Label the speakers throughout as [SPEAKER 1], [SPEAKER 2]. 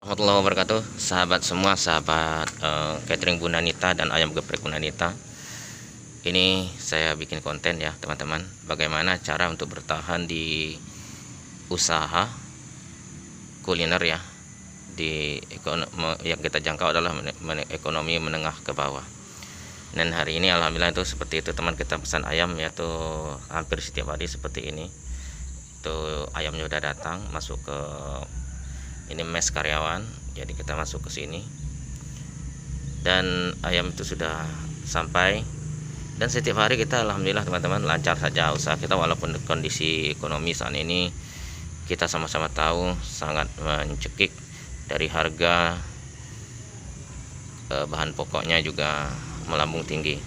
[SPEAKER 1] warahmatullahi wabarakatuh, sahabat semua, sahabat catering Bunda Nita dan ayam geprek Bunda Nita. Ini saya bikin konten ya teman-teman, bagaimana cara untuk bertahan di usaha kuliner ya, di yang kita jangkau adalah ekonomi menengah ke bawah. Dan hari ini alhamdulillah itu seperti itu teman, kita pesan ayam yaitu hampir setiap hari seperti ini. Itu ayamnya udah datang masuk ke ini mes karyawan, jadi kita masuk ke sini dan ayam itu sudah sampai. Dan setiap hari kita alhamdulillah teman-teman lancar saja usaha kita, walaupun kondisi ekonomi saat ini kita sama-sama tahu sangat mencekik dari harga bahan pokoknya juga melambung tinggi.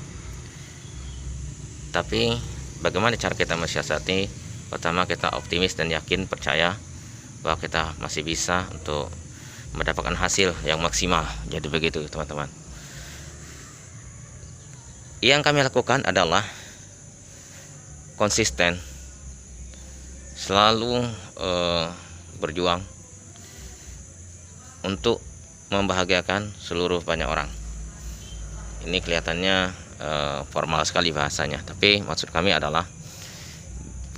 [SPEAKER 1] Tapi bagaimana cara kita mensiasati? Pertama, kita optimis dan yakin, percaya bahwa kita masih bisa untuk mendapatkan hasil yang maksimal. Jadi begitu teman-teman. Yang kami lakukan adalah konsisten, selalu berjuang untuk membahagiakan seluruh banyak orang. Ini kelihatannya formal sekali bahasanya, tapi maksud kami adalah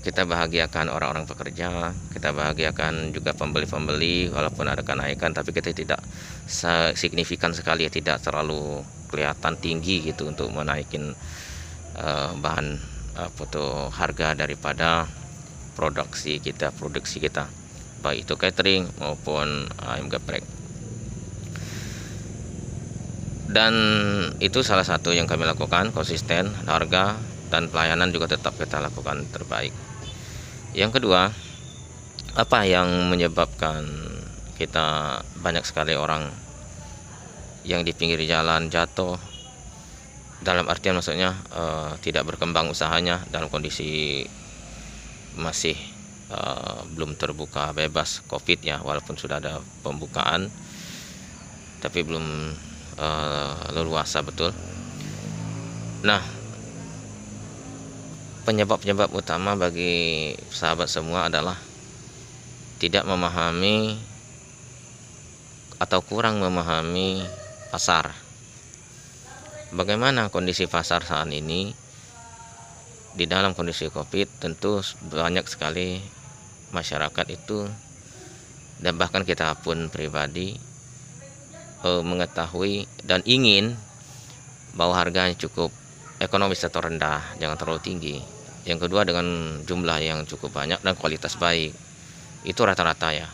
[SPEAKER 1] kita bahagiakan orang-orang pekerja, kita bahagiakan juga pembeli-pembeli, walaupun ada kenaikan tapi kita tidak signifikan sekali, tidak terlalu kelihatan tinggi gitu untuk menaikin bahan harga daripada produksi kita, baik itu catering maupun ayam geprek. Dan itu salah satu yang kami lakukan, konsisten, harga dan pelayanan juga tetap kita lakukan terbaik. Yang kedua, apa yang menyebabkan kita banyak sekali orang yang di pinggir jalan jatuh, dalam artian maksudnya tidak berkembang usahanya dalam kondisi masih belum terbuka bebas COVID ya, walaupun sudah ada pembukaan tapi belum leluasa betul. Nah, penyebab utama bagi sahabat semua adalah tidak memahami atau kurang memahami pasar. Bagaimana kondisi pasar saat ini? Di dalam kondisi COVID tentu banyak sekali masyarakat itu, dan bahkan kita pun pribadi mengetahui dan ingin bahwa harganya cukup ekonomis atau rendah, jangan terlalu tinggi. Yang kedua, dengan jumlah yang cukup banyak dan kualitas baik, itu rata-rata ya.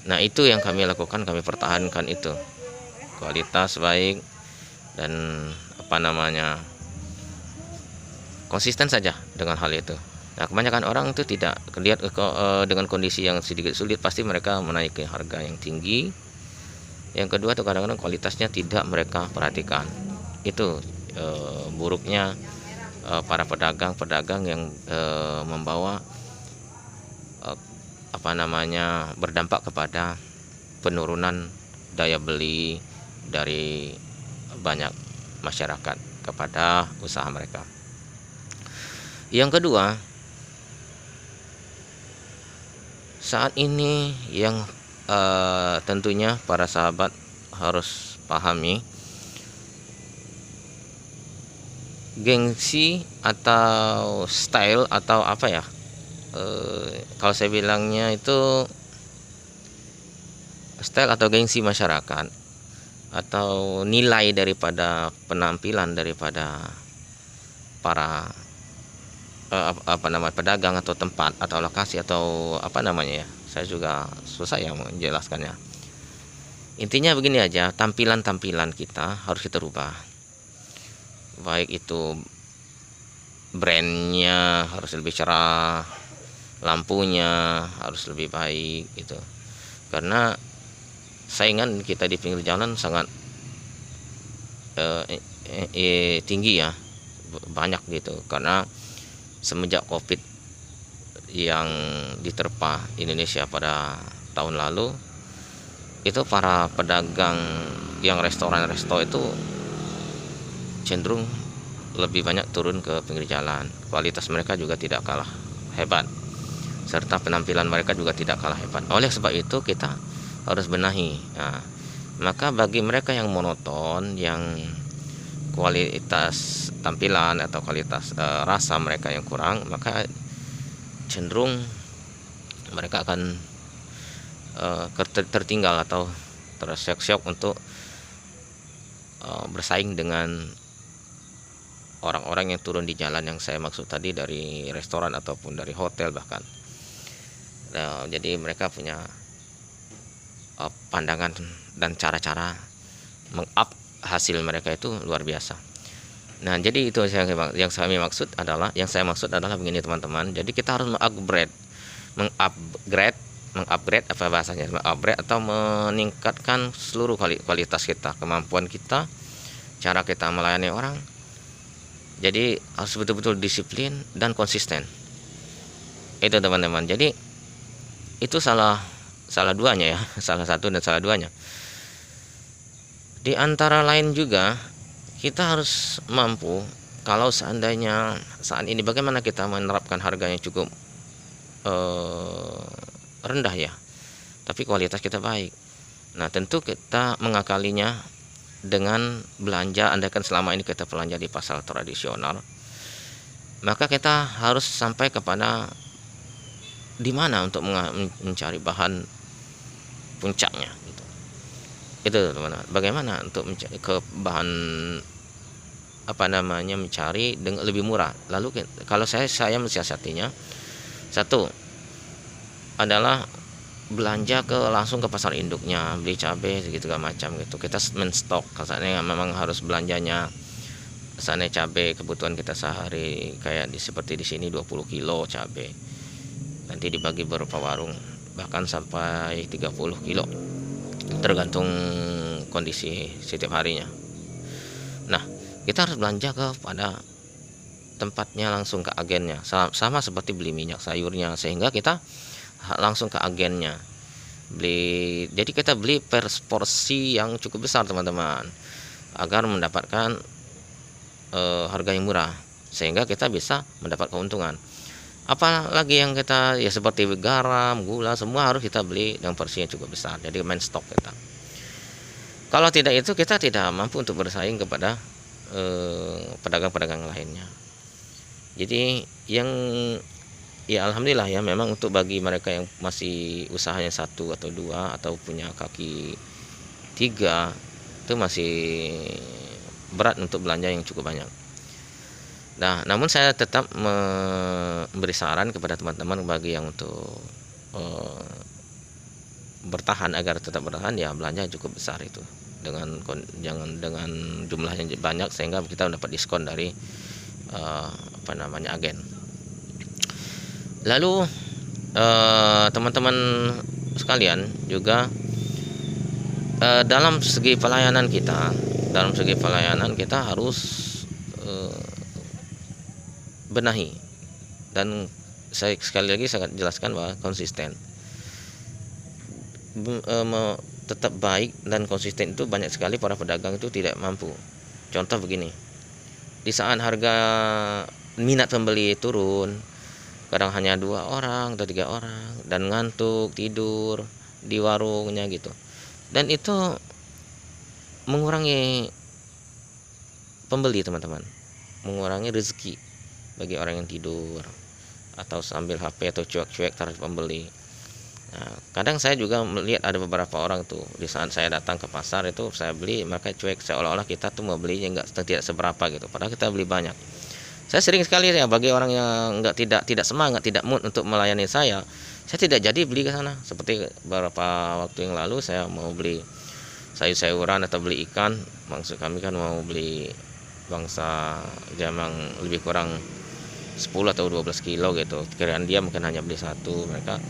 [SPEAKER 1] Nah, itu yang kami lakukan, kami pertahankan itu, kualitas baik dan konsisten saja dengan hal itu. Nah, kebanyakan orang itu tidak lihat dengan kondisi yang sedikit sulit, pasti mereka menaiki harga yang tinggi. Yang kedua itu kadang-kadang kualitasnya tidak mereka perhatikan. Itu buruknya para pedagang yang membawa berdampak kepada penurunan daya beli dari banyak masyarakat kepada usaha mereka. Yang kedua, saat ini yang tentunya para sahabat harus pahami, gengsi atau style atau apa ya, kalau saya bilangnya itu style atau gengsi masyarakat atau nilai daripada penampilan daripada para pedagang atau tempat atau lokasi atau saya juga susah ya menjelaskannya. Intinya begini aja, tampilan kita harus kita rubah, baik itu brandnya harus lebih cerah, lampunya harus lebih baik gitu, karena saingan kita di pinggir jalan sangat tinggi ya, banyak gitu. Karena semenjak COVID yang diterpa Indonesia pada tahun lalu, itu para pedagang yang resto itu cenderung lebih banyak turun ke pinggir jalan. Kualitas mereka juga tidak kalah hebat, serta penampilan mereka juga tidak kalah hebat. Oleh sebab itu kita harus benahi. Nah, maka bagi mereka yang monoton, yang kualitas tampilan atau kualitas rasa mereka yang kurang, maka cenderung mereka akan tertinggal atau tersyok-syok untuk bersaing dengan orang-orang yang turun di jalan yang saya maksud tadi, dari restoran ataupun dari hotel bahkan. Nah, jadi mereka punya pandangan dan cara-cara meng-up hasil mereka itu luar biasa. Nah, jadi itu yang saya maksud adalah begini teman-teman. Jadi kita harus mengupgrade apa bahasanya, mengupgrade atau meningkatkan seluruh kualitas kita, kemampuan kita, cara kita melayani orang. Jadi harus betul-betul disiplin dan konsisten. Itu teman-teman. Jadi itu salah duanya ya, salah satu dan salah duanya. Di antara lain juga kita harus mampu, kalau seandainya saat ini bagaimana kita menerapkan harga yang cukup rendah ya, tapi kualitas kita baik. Nah, tentu kita mengakalinya dengan belanja. Andaikan selama ini kita belanja di pasar tradisional, maka kita harus sampai kepada di mana untuk mencari bahan puncaknya gitu. Itu teman-teman, bagaimana untuk mencari ke bahan mencari dengan lebih murah. Lalu kalau saya mensiasatinya, satu adalah belanja langsung ke pasar induknya, beli cabai segitu macam gitu. Kita men-stok, kasarnya memang harus belanjanya sana cabai kebutuhan kita sehari, kayak seperti di sini 20 kilo cabai. Nanti dibagi beberapa warung, bahkan sampai 30 kilo tergantung kondisi setiap harinya. Nah, kita harus belanja kepada tempatnya, langsung ke agennya, sama seperti beli minyak sayurnya, sehingga kita langsung ke agennya beli. Jadi kita beli per porsi yang cukup besar teman-teman, agar mendapatkan harga yang murah, sehingga kita bisa mendapat keuntungan. Apalagi yang kita ya seperti garam, gula, semua harus kita beli dengan porsi yang cukup besar. Jadi main stok kita. Kalau tidak itu kita tidak mampu untuk bersaing kepada pedagang-pedagang lainnya. Jadi yang ya alhamdulillah ya, memang untuk bagi mereka yang masih usahanya 1 atau 2 atau punya kaki 3, itu masih berat untuk belanja yang cukup banyak. Nah, namun saya tetap memberi saran kepada teman-teman bagi yang untuk bertahan, agar tetap bertahan ya, belanja cukup besar itu dengan jumlahnya banyak, sehingga kita mendapat diskon dari agen. Lalu teman-teman sekalian juga dalam segi pelayanan kita harus benahi, dan saya sekali lagi sangat jelaskan bahwa konsisten, tetap baik dan konsisten itu banyak sekali para pedagang itu tidak mampu. Contoh begini, di saat harga minat pembeli turun, kadang hanya 2 orang atau 3 orang, dan ngantuk tidur di warungnya gitu, dan itu mengurangi pembeli teman-teman, mengurangi rezeki bagi orang yang tidur atau sambil HP atau cuek-cuek terhadap pembeli. Nah, kadang saya juga melihat ada beberapa orang tuh, di saat saya datang ke pasar itu saya beli, maka cuek, seolah-olah kita tuh mau belinya tidak seberapa gitu, padahal kita beli banyak. Saya sering sekali ya, bagi orang yang tidak semangat, tidak mood untuk melayani saya tidak jadi beli ke sana. Seperti beberapa waktu yang lalu saya mau beli sayur-sayuran atau beli ikan, maksud kami kan mau beli bangsa jamang lebih kurang 10 atau 12 kilo gitu. Kiraan dia mungkin hanya beli 1, mereka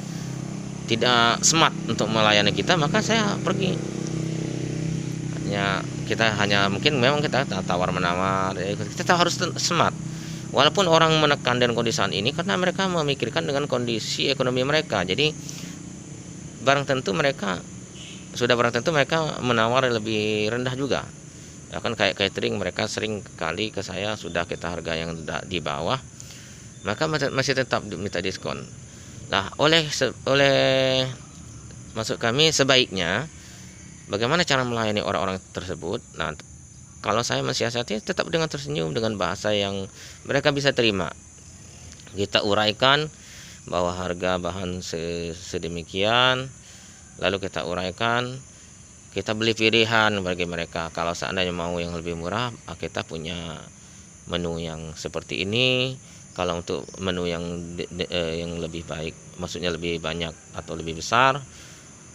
[SPEAKER 1] tidak smart untuk melayani kita, maka saya pergi. Kita hanya mungkin memang kita tawar menawar, kita harus smart. Walaupun orang menekan dan kondisi ini karena mereka memikirkan dengan kondisi ekonomi mereka. Jadi barang tentu mereka menawar lebih rendah juga. Ya kan, kayak catering, mereka sering kali ke saya, sudah kita harga yang di bawah, maka masih tetap minta diskon. Nah, oleh maksud kami sebaiknya bagaimana cara melayani orang-orang tersebut. Nah, kalau saya mensiasati tetap dengan tersenyum, dengan bahasa yang mereka bisa terima. Kita uraikan bahwa harga bahan sedemikian, lalu kita uraikan, kita beli pilihan bagi mereka. Kalau seandainya mau yang lebih murah, kita punya menu yang seperti ini. Kalau untuk menu yang lebih baik, maksudnya lebih banyak atau lebih besar,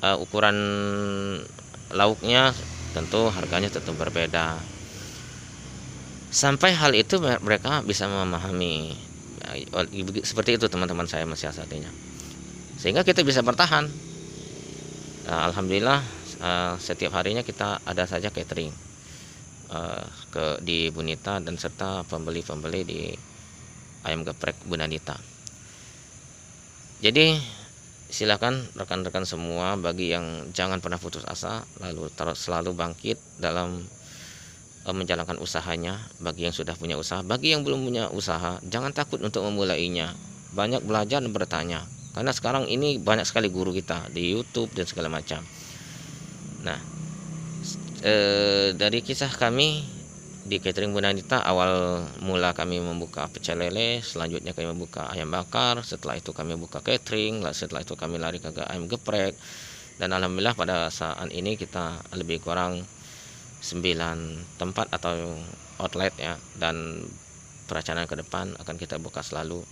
[SPEAKER 1] ukuran lauknya tentu harganya tentu berbeda. Sampai hal itu mereka bisa memahami. Seperti itu teman-teman saya mensiasatinya, sehingga kita bisa bertahan. Alhamdulillah setiap harinya kita ada saja catering di Bunita dan serta pembeli-pembeli di ayam geprek Bunanita. Jadi silakan rekan-rekan semua, bagi yang jangan pernah putus asa, lalu selalu bangkit dalam menjalankan usahanya. Bagi yang sudah punya usaha, bagi yang belum punya usaha, jangan takut untuk memulainya. Banyak belajar dan bertanya, karena sekarang ini banyak sekali guru kita di YouTube dan segala macam. Nah, dari kisah kami di catering Bunanita, awal mula kami membuka pecel lele, selanjutnya kami membuka ayam bakar, setelah itu kami buka catering, setelah itu kami lari ke ayam geprek, dan alhamdulillah pada saat ini kita lebih kurang 9 tempat atau outlet ya, dan perencanaan ke depan akan kita buka selalu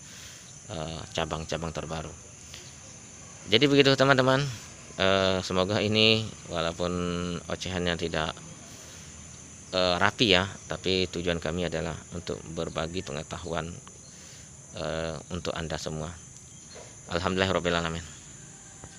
[SPEAKER 1] cabang-cabang terbaru. Jadi begitu teman-teman, semoga ini walaupun ocehannya tidak rapi ya, tapi tujuan kami adalah untuk berbagi pengetahuan untuk Anda semua. Alhamdulillahirabbil alamin.